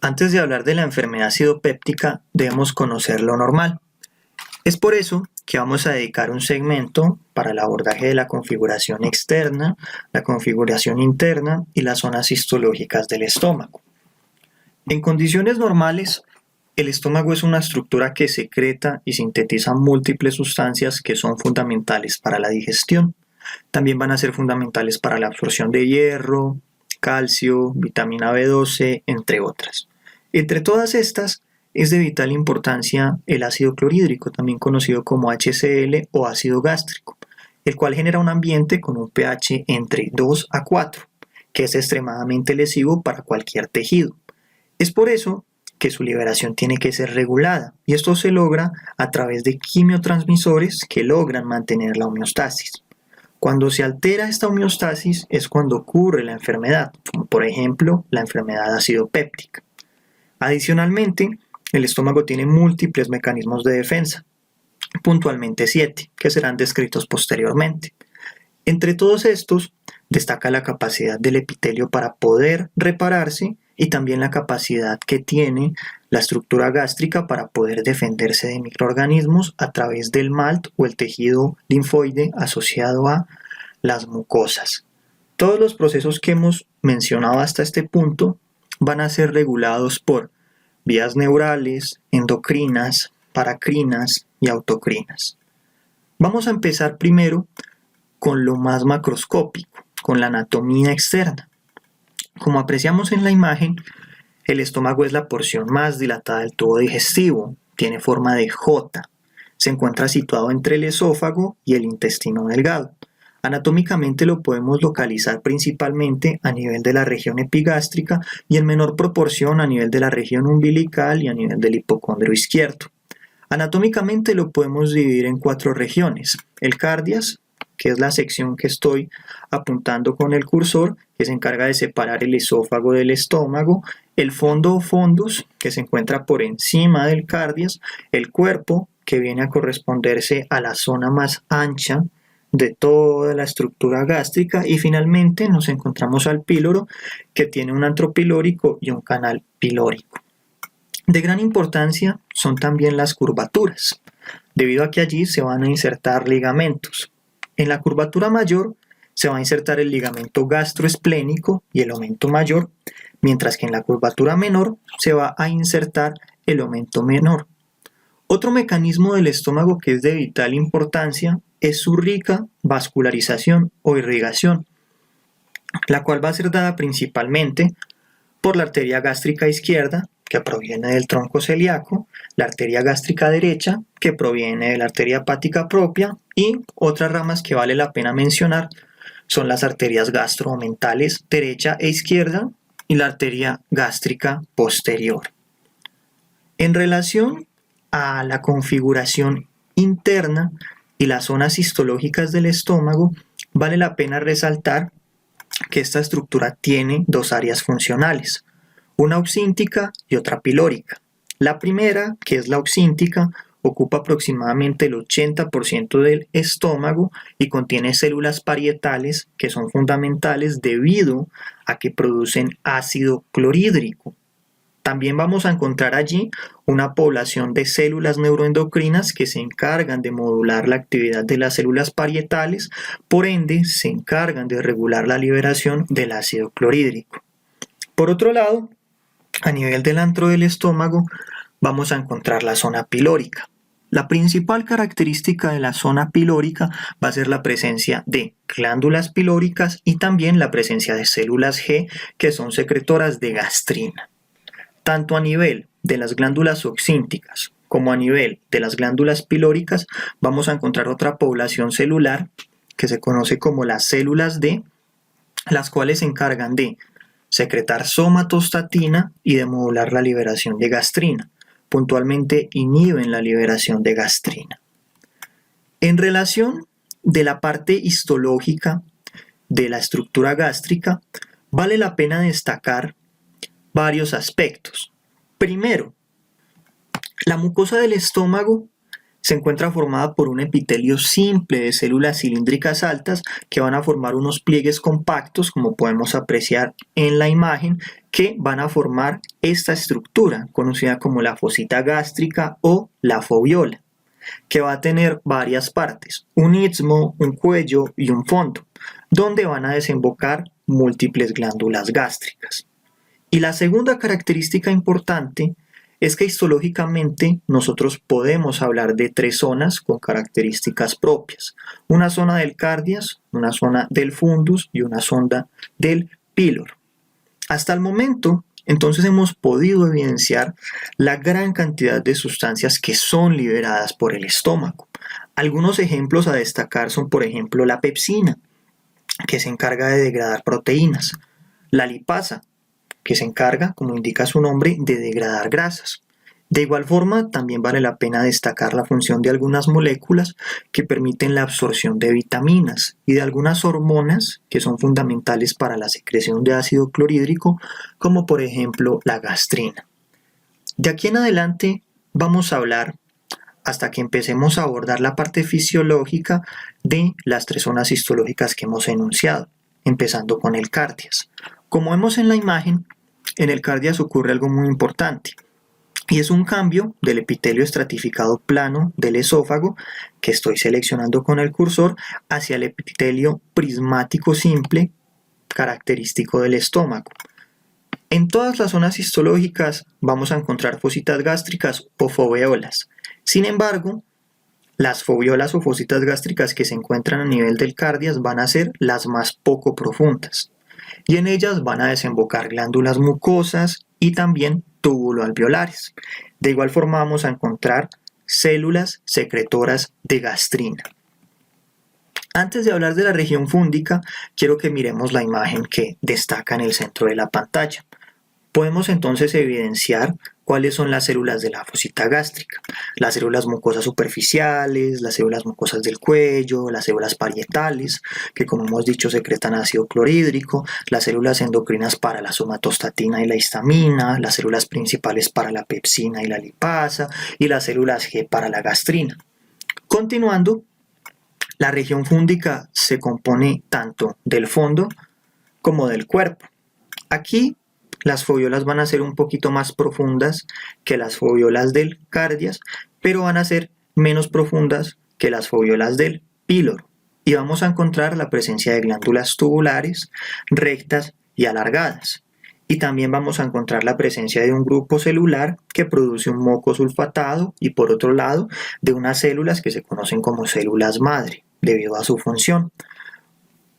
Antes de hablar de la enfermedad acidopéptica, debemos conocer lo normal. Es por eso que vamos a dedicar un segmento para el abordaje de la configuración externa, la configuración interna y las zonas histológicas del estómago. En condiciones normales, el estómago es una estructura que secreta y sintetiza múltiples sustancias que son fundamentales para la digestión. También van a ser fundamentales para la absorción de hierro, calcio, vitamina B12, entre otras. Entre todas estas, es de vital importancia el ácido clorhídrico, también conocido como HCl o ácido gástrico, el cual genera un ambiente con un pH entre 2 a 4, que es extremadamente lesivo para cualquier tejido. Es por eso que su liberación tiene que ser regulada, y esto se logra a través de quimiotransmisores que logran mantener la homeostasis. Cuando se altera esta homeostasis es cuando ocurre la enfermedad, como por ejemplo la enfermedad acidopéptica. Adicionalmente, el estómago tiene múltiples mecanismos de defensa, puntualmente 7, que serán descritos posteriormente. Entre todos estos, destaca la capacidad del epitelio para poder repararse y también la capacidad que tiene la estructura gástrica para poder defenderse de microorganismos a través del MALT o el tejido linfoide asociado a las mucosas. Todos los procesos que hemos mencionado hasta este punto van a ser regulados por vías neurales, endocrinas, paracrinas y autocrinas. Vamos a empezar primero con lo más macroscópico, con la anatomía externa. Como apreciamos en la imagen, el estómago es la porción más dilatada del tubo digestivo, tiene forma de J, se encuentra situado entre el esófago y el intestino delgado. Anatómicamente lo podemos localizar principalmente a nivel de la región epigástrica y en menor proporción a nivel de la región umbilical y a nivel del hipocondrio izquierdo. Anatómicamente lo podemos dividir en 4 regiones: el cardias, que es la sección que estoy apuntando con el cursor, que se encarga de separar el esófago del estómago, el fondo o fundus, que se encuentra por encima del cardias, el cuerpo, que viene a corresponderse a la zona más ancha de toda la estructura gástrica, y finalmente nos encontramos al píloro, que tiene un antro pilórico y un canal pilórico. De gran importancia son también las curvaturas, debido a que allí se van a insertar ligamentos. En la curvatura mayor se va a insertar el ligamento gastroesplénico y el aumento mayor, mientras que en la curvatura menor se va a insertar el aumento menor. Otro mecanismo del estómago que es de vital importancia es su rica vascularización o irrigación, la cual va a ser dada principalmente por la arteria gástrica izquierda, que proviene del tronco celíaco, la arteria gástrica derecha, que proviene de la arteria hepática propia, y otras ramas que vale la pena mencionar son las arterias gastroomentales derecha e izquierda y la arteria gástrica posterior. En relación a la configuración interna y las zonas histológicas del estómago, vale la pena resaltar que esta estructura tiene 2 áreas funcionales, una oxíntica y otra pilórica. La primera, que es la oxíntica, ocupa aproximadamente el 80% del estómago y contiene células parietales que son fundamentales debido a que producen ácido clorhídrico. También vamos a encontrar allí una población de células neuroendocrinas que se encargan de modular la actividad de las células parietales, por ende se encargan de regular la liberación del ácido clorhídrico. Por otro lado, a nivel del antro del estómago vamos a encontrar la zona pilórica. La principal característica de la zona pilórica va a ser la presencia de glándulas pilóricas y también la presencia de células G que son secretoras de gastrina. Tanto a nivel de las glándulas oxínticas como a nivel de las glándulas pilóricas vamos a encontrar otra población celular que se conoce como las células D, las cuales se encargan de secretar somatostatina y de modular la liberación de gastrina. Puntualmente inhiben la liberación de gastrina. En relación de la parte histológica de la estructura gástrica, vale la pena destacar varios aspectos. Primero, la mucosa del estómago se encuentra formada por un epitelio simple de células cilíndricas altas que van a formar unos pliegues compactos, como podemos apreciar en la imagen, que van a formar esta estructura, conocida como la fosita gástrica o la foviola, que va a tener varias partes, un istmo, un cuello y un fondo, donde van a desembocar múltiples glándulas gástricas. Y la segunda característica importante es que histológicamente nosotros podemos hablar de tres zonas con características propias. Una zona del cardias, una zona del fundus y una zona del píloro. Hasta el momento, entonces hemos podido evidenciar la gran cantidad de sustancias que son liberadas por el estómago. Algunos ejemplos a destacar son, por ejemplo, la pepsina, que se encarga de degradar proteínas, la lipasa, que se encarga, como indica su nombre, de degradar grasas. De igual forma, también vale la pena destacar la función de algunas moléculas que permiten la absorción de vitaminas y de algunas hormonas que son fundamentales para la secreción de ácido clorhídrico, como por ejemplo la gastrina. De aquí en adelante vamos a hablar, hasta que empecemos a abordar la parte fisiológica de las tres zonas histológicas que hemos enunciado, empezando con el cardias. Como vemos en la imagen, en el cardias ocurre algo muy importante, y es un cambio del epitelio estratificado plano del esófago, que estoy seleccionando con el cursor, hacia el epitelio prismático simple, característico del estómago. En todas las zonas histológicas vamos a encontrar fositas gástricas o foveolas. Sin embargo, las foviolas o fositas gástricas que se encuentran a nivel del cardias van a ser las más poco profundas, y en ellas van a desembocar glándulas mucosas y también túbulo-alveolares. De igual forma vamos a encontrar células secretoras de gastrina. Antes de hablar de la región fúndica, quiero que miremos la imagen que destaca en el centro de la pantalla. Podemos entonces evidenciar cuáles son las células de la fosita gástrica: las células mucosas superficiales, las células mucosas del cuello, las células parietales, que como hemos dicho secretan ácido clorhídrico, las células endocrinas para la somatostatina y la histamina, las células principales para la pepsina y la lipasa, y las células G para la gastrina. Continuando, la región fúndica se compone tanto del fondo como del cuerpo. Aquí las foviolas van a ser un poquito más profundas que las foviolas del cardias, pero van a ser menos profundas que las foviolas del píloro. Y vamos a encontrar la presencia de glándulas tubulares, rectas y alargadas. Y también vamos a encontrar la presencia de un grupo celular que produce un moco sulfatado y, por otro lado, de unas células que se conocen como células madre, debido a su función.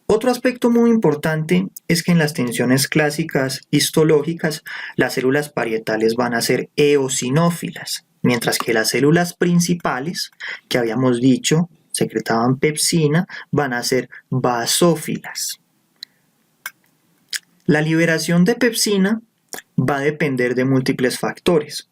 Otro aspecto muy importante es que en las tensiones clásicas histológicas las células parietales van a ser eosinófilas, mientras que las células principales, que habíamos dicho secretaban pepsina, van a ser basófilas. La liberación de pepsina va a depender de múltiples factores.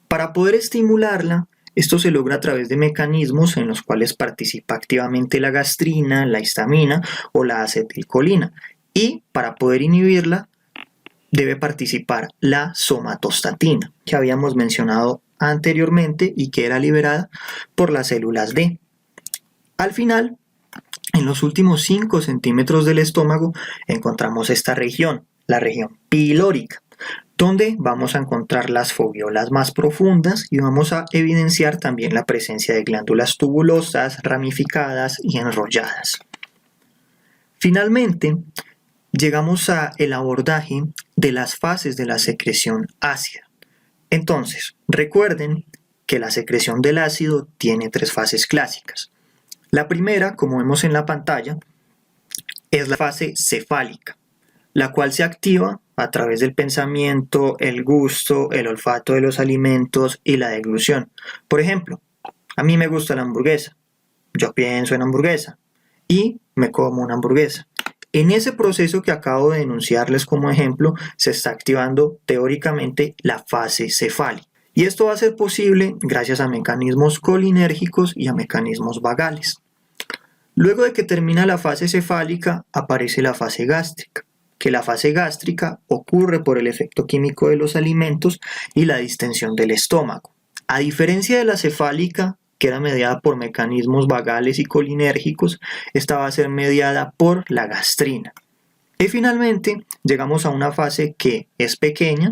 Para poder estimularla, esto se logra a través de mecanismos en los cuales participa activamente la gastrina, la histamina o la acetilcolina. Y para poder inhibirla, debe participar la somatostatina, que habíamos mencionado anteriormente y que era liberada por las células D. Al final, en los últimos 5 centímetros del estómago, encontramos esta región, la región pilórica, donde vamos a encontrar las foviolas más profundas y vamos a evidenciar también la presencia de glándulas tubulosas, ramificadas y enrolladas. Finalmente, llegamos al abordaje de las fases de la secreción ácida. Entonces, recuerden que la secreción del ácido tiene 3 fases clásicas. La primera, como vemos en la pantalla, es la fase cefálica, la cual se activa a través del pensamiento, el gusto, el olfato de los alimentos y la deglución. Por ejemplo, a mí me gusta la hamburguesa, yo pienso en hamburguesa y me como una hamburguesa. En ese proceso que acabo de enunciarles como ejemplo, se está activando teóricamente la fase cefálica. Y esto va a ser posible gracias a mecanismos colinérgicos y a mecanismos vagales. Luego de que termina la fase cefálica, aparece la fase gástrica, que la fase gástrica ocurre por el efecto químico de los alimentos y la distensión del estómago. A diferencia de la cefálica, que era mediada por mecanismos vagales y colinérgicos, esta va a ser mediada por la gastrina. Y finalmente llegamos a una fase que es pequeña,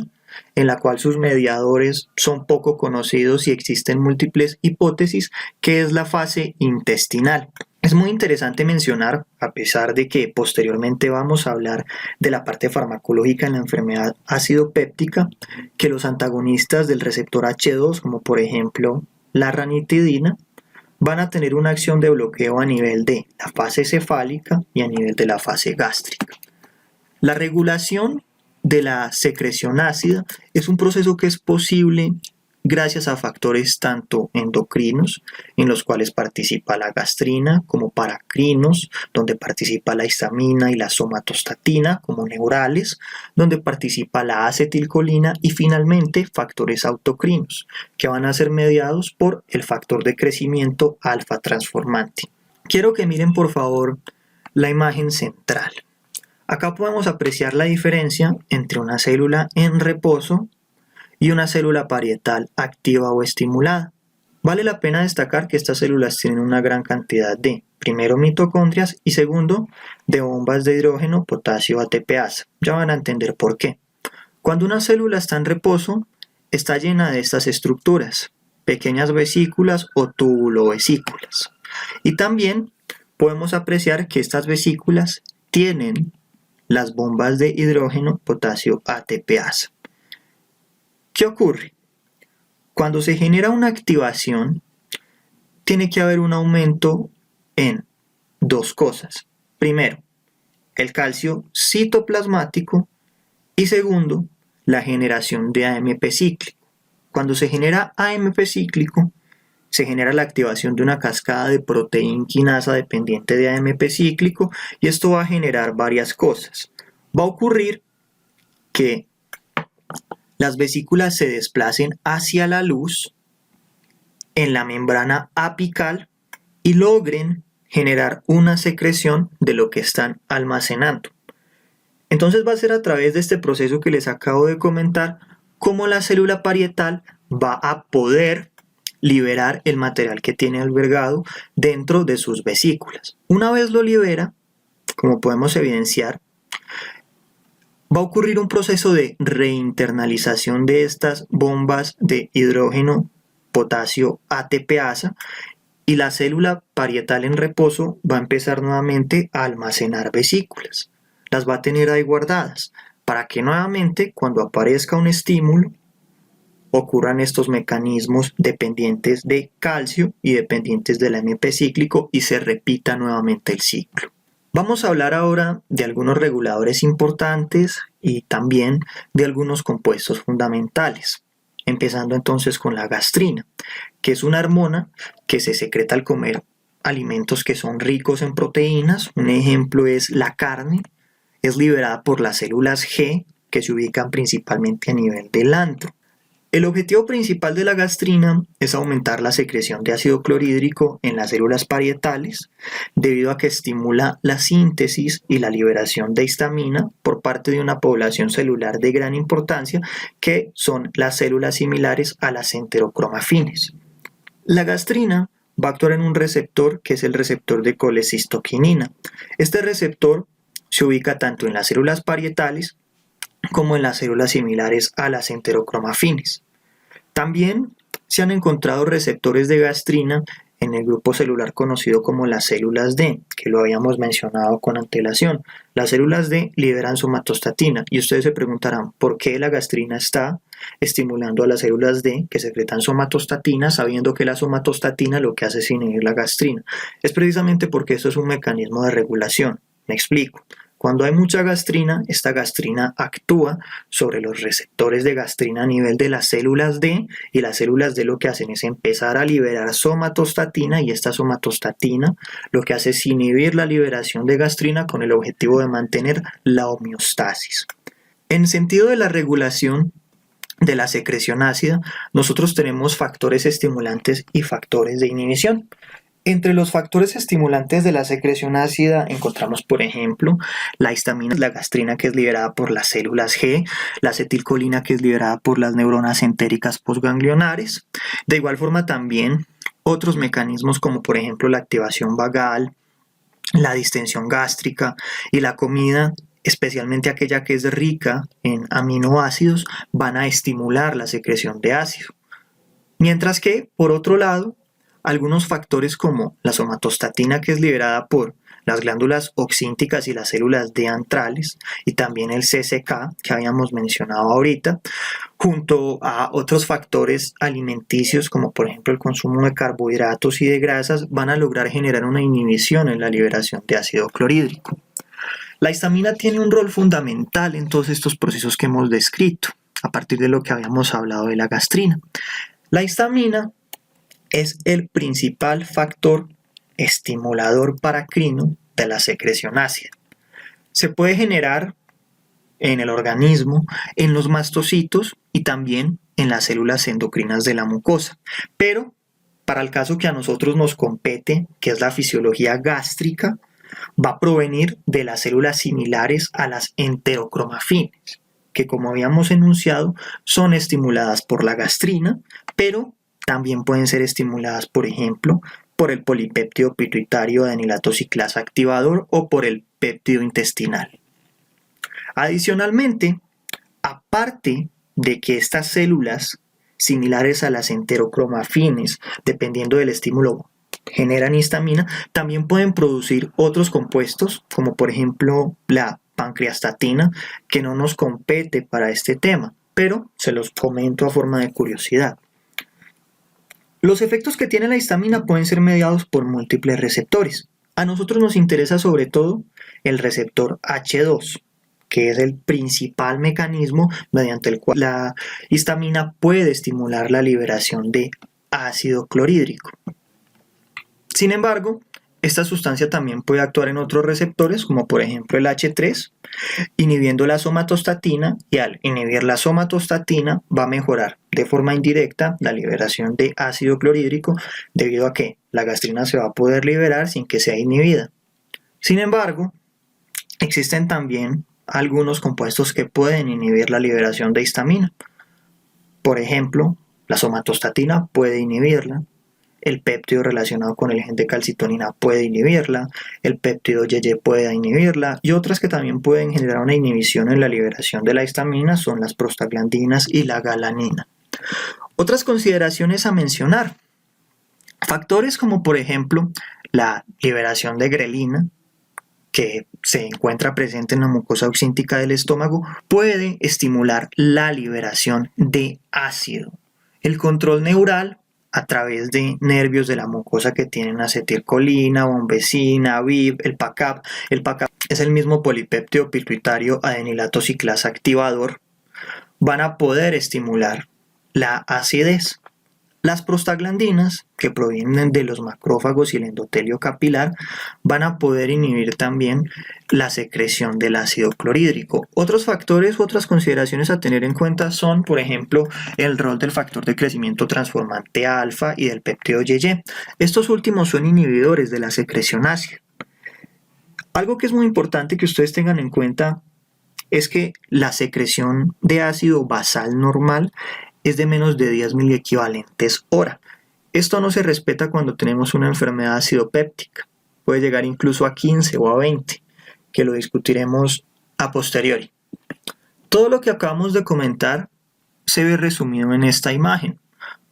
en la cual sus mediadores son poco conocidos y existen múltiples hipótesis, que es la fase intestinal. Es muy interesante mencionar, a pesar de que posteriormente vamos a hablar de la parte farmacológica en la enfermedad ácido péptica, que los antagonistas del receptor H2, como por ejemplo la ranitidina, van a tener una acción de bloqueo a nivel de la fase cefálica y a nivel de la fase gástrica. La regulación de la secreción ácida es un proceso que es posible gracias a factores tanto endocrinos, en los cuales participa la gastrina, como paracrinos, donde participa la histamina y la somatostatina, como neurales, donde participa la acetilcolina, y finalmente factores autocrinos, que van a ser mediados por el factor de crecimiento alfa transformante. Quiero que miren por favor la imagen central. Acá podemos apreciar la diferencia entre una célula en reposo y una célula parietal activa o estimulada. Vale la pena destacar que estas células tienen una gran cantidad de, primero, mitocondrias y segundo, de bombas de hidrógeno, potasio, ATPasa. Ya van a entender por qué. Cuando una célula está en reposo, está llena de estas estructuras, pequeñas vesículas o tubulovesículas. Y también podemos apreciar que estas vesículas tienen las bombas de hidrógeno, potasio, ATPasa. ¿Qué ocurre? Cuando se genera una activación, tiene que haber un aumento en dos cosas. Primero, el calcio citoplasmático y segundo, la generación de AMP cíclico. Cuando se genera AMP cíclico, se genera la activación de una cascada de proteína quinasa dependiente de AMP cíclico y esto va a generar varias cosas. Va a ocurrir que las vesículas se desplacen hacia la luz en la membrana apical y logren generar una secreción de lo que están almacenando. Entonces va a ser a través de este proceso que les acabo de comentar cómo la célula parietal va a poder liberar el material que tiene albergado dentro de sus vesículas. Una vez lo libera, como podemos evidenciar, va a ocurrir un proceso de reinternalización de estas bombas de hidrógeno, potasio, ATPasa, y la célula parietal en reposo va a empezar nuevamente a almacenar vesículas. Las va a tener ahí guardadas para que nuevamente cuando aparezca un estímulo ocurran estos mecanismos dependientes de calcio y dependientes del AMP cíclico y se repita nuevamente el ciclo. Vamos a hablar ahora de algunos reguladores importantes y también de algunos compuestos fundamentales, empezando entonces con la gastrina, que es una hormona que se secreta al comer alimentos que son ricos en proteínas. Un ejemplo es la carne, es liberada por las células G que se ubican principalmente a nivel del antro. El objetivo principal de la gastrina es aumentar la secreción de ácido clorhídrico en las células parietales debido a que estimula la síntesis y la liberación de histamina por parte de una población celular de gran importancia que son las células similares a las enterocromafines. La gastrina va a actuar en un receptor que es el receptor de colecistoquinina. Este receptor se ubica tanto en las células parietales como en las células similares a las enterocromafines. También se han encontrado receptores de gastrina en el grupo celular conocido como las células D, que lo habíamos mencionado con antelación. Las células D liberan somatostatina y ustedes se preguntarán por qué la gastrina está estimulando a las células D que secretan somatostatina, sabiendo que la somatostatina lo que hace es inhibir la gastrina. Es precisamente porque esto es un mecanismo de regulación. Me explico. Cuando hay mucha gastrina, esta gastrina actúa sobre los receptores de gastrina a nivel de las células D y las células D lo que hacen es empezar a liberar somatostatina y esta somatostatina lo que hace es inhibir la liberación de gastrina con el objetivo de mantener la homeostasis. En sentido de la regulación de la secreción ácida, nosotros tenemos factores estimulantes y factores de inhibición. Entre los factores estimulantes de la secreción ácida encontramos, por ejemplo, la histamina, la gastrina que es liberada por las células G, la acetilcolina que es liberada por las neuronas entéricas postganglionares. De igual forma también otros mecanismos como por ejemplo la activación vagal, la distensión gástrica y la comida especialmente aquella que es rica en aminoácidos, van a estimular la secreción de ácido. Mientras que, por otro lado, algunos factores como la somatostatina, que es liberada por las glándulas oxínticas y las células deantrales, y también el CCK, que habíamos mencionado ahorita, junto a otros factores alimenticios como por ejemplo el consumo de carbohidratos y de grasas, van a lograr generar una inhibición en la liberación de ácido clorhídrico. La histamina tiene un rol fundamental en todos estos procesos que hemos descrito, a partir de lo que habíamos hablado de la gastrina. La histamina es el principal factor estimulador paracrino de la secreción ácida. Se puede generar en el organismo, en los mastocitos y también en las células endocrinas de la mucosa. Pero para el caso que a nosotros nos compete, que es la fisiología gástrica, va a provenir de las células similares a las enterocromafines, que como habíamos enunciado son estimuladas por la gastrina, pero también pueden ser estimuladas, por ejemplo, por el polipéptido pituitario de anilato ciclasa activador o por el péptido intestinal. Adicionalmente, aparte de que estas células similares a las enterocromafines, dependiendo del estímulo, generan histamina, también pueden producir otros compuestos, como por ejemplo la pancreastatina, que no nos compete para este tema, pero se los comento a forma de curiosidad. Los efectos que tiene la histamina pueden ser mediados por múltiples receptores. A nosotros nos interesa sobre todo el receptor H2, que es el principal mecanismo mediante el cual la histamina puede estimular la liberación de ácido clorhídrico. Sin embargo, esta sustancia también puede actuar en otros receptores, como por ejemplo el H3, inhibiendo la somatostatina, y al inhibir la somatostatina va a mejorar de forma indirecta la liberación de ácido clorhídrico, debido a que la gastrina se va a poder liberar sin que sea inhibida. Sin embargo, existen también algunos compuestos que pueden inhibir la liberación de histamina. Por ejemplo, la somatostatina puede inhibirla, el péptido relacionado con el gen de calcitonina puede inhibirla, el péptido YY puede inhibirla, y otras que también pueden generar una inhibición en la liberación de la histamina son las prostaglandinas y la galanina. Otras consideraciones a mencionar: factores como por ejemplo la liberación de grelina, que se encuentra presente en la mucosa oxíntica del estómago, puede estimular la liberación de ácido. El control neural a través de nervios de la mucosa que tienen acetilcolina, bombecina, VIB, el PACAP. El PACAP es el mismo polipéptido pituitario adenilato ciclasa activador. Van a poder estimular la acidez. Las prostaglandinas, que provienen de los macrófagos y el endotelio capilar, van a poder inhibir también la secreción del ácido clorhídrico. Otros factores u otras consideraciones a tener en cuenta son, por ejemplo, el rol del factor de crecimiento transformante alfa y del péptido YY. Estos últimos son inhibidores de la secreción ácida. Algo que es muy importante que ustedes tengan en cuenta es que la secreción de ácido basal normal es de menos de 10 miliequivalentes hora. Esto no se respeta cuando tenemos una enfermedad acidopéptica. Puede llegar incluso a 15 o a 20, que lo discutiremos a posteriori. Todo lo que acabamos de comentar se ve resumido en esta imagen.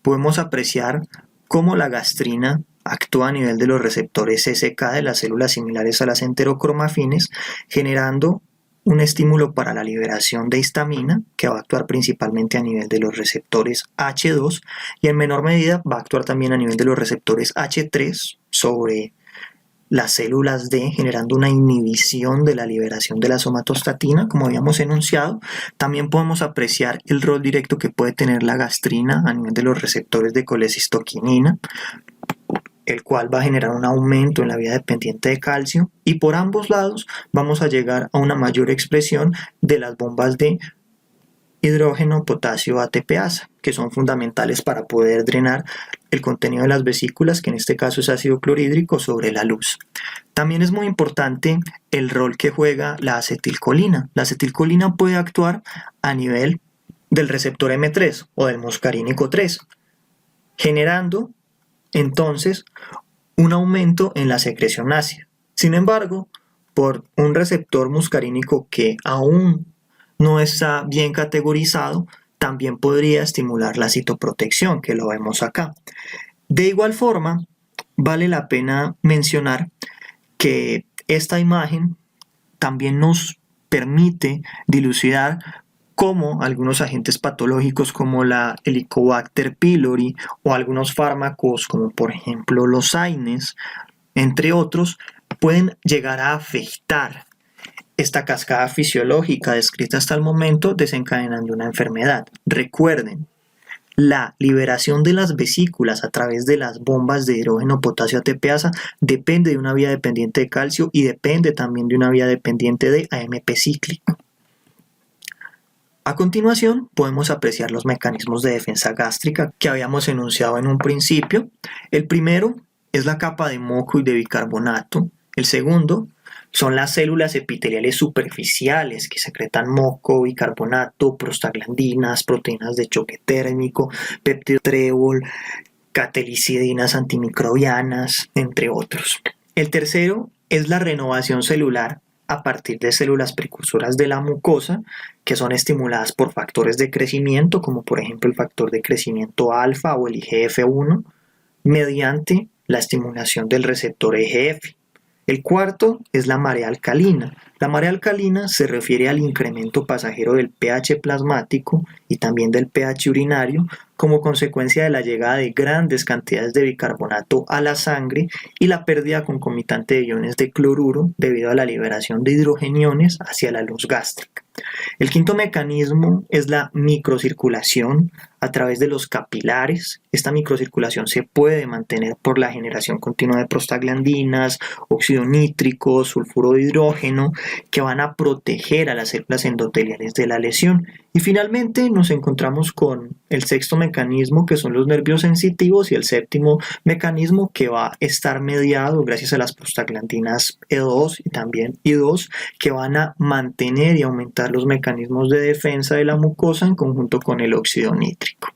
Podemos apreciar cómo la gastrina actúa a nivel de los receptores CCK de las células similares a las enterocromafines, generando un estímulo para la liberación de histamina, que va a actuar principalmente a nivel de los receptores H2 y en menor medida va a actuar también a nivel de los receptores H3 sobre las células D, generando una inhibición de la liberación de la somatostatina, como habíamos enunciado. También podemos apreciar el rol directo que puede tener la gastrina a nivel de los receptores de colecistoquinina, el cual va a generar un aumento en la vía dependiente de calcio, y por ambos lados vamos a llegar a una mayor expresión de las bombas de hidrógeno potasio ATPasa, que son fundamentales para poder drenar el contenido de las vesículas, que en este caso es ácido clorhídrico, sobre la luz. También es muy importante el rol que juega la acetilcolina. La acetilcolina puede actuar a nivel del receptor M3 o del muscarínico 3, generando entonces un aumento en la secreción ácida. Sin embargo, por un receptor muscarínico que aún no está bien categorizado, también podría estimular la citoprotección, que lo vemos acá. De igual forma, vale la pena mencionar que esta imagen también nos permite dilucidar cómo algunos agentes patológicos como la Helicobacter pylori o algunos fármacos como por ejemplo los AINES, entre otros, pueden llegar a afectar esta cascada fisiológica descrita hasta el momento, desencadenando una enfermedad. Recuerden, la liberación de las vesículas a través de las bombas de hidrógeno potasio ATPasa depende de una vía dependiente de calcio y depende también de una vía dependiente de AMP cíclico. A continuación, podemos apreciar los mecanismos de defensa gástrica que habíamos enunciado en un principio. El primero es la capa de moco y de bicarbonato. El segundo son las células epiteliales superficiales que secretan moco, bicarbonato, prostaglandinas, proteínas de choque térmico, péptido trébol, catelicidinas antimicrobianas, entre otros. El tercero es la renovación celular a partir de células precursoras de la mucosa que son estimuladas por factores de crecimiento, como por ejemplo el factor de crecimiento alfa o el IGF-1, mediante la estimulación del receptor EGF. El cuarto es la marea alcalina. La marea alcalina se refiere al incremento pasajero del pH plasmático y también del pH urinario como consecuencia de la llegada de grandes cantidades de bicarbonato a la sangre y la pérdida concomitante de iones de cloruro debido a la liberación de hidrogeniones hacia la luz gástrica. El quinto mecanismo es la microcirculación a través de los capilares. Esta microcirculación se puede mantener por la generación continua de prostaglandinas, óxido nítrico, sulfuro de hidrógeno, que van a proteger a las células endoteliales de la lesión. Y finalmente nos encontramos con el sexto mecanismo, que son los nervios sensitivos, y el séptimo mecanismo, que va a estar mediado gracias a las prostaglandinas E2 y también I2, que van a mantener y aumentar los mecanismos de defensa de la mucosa en conjunto con el óxido nítrico.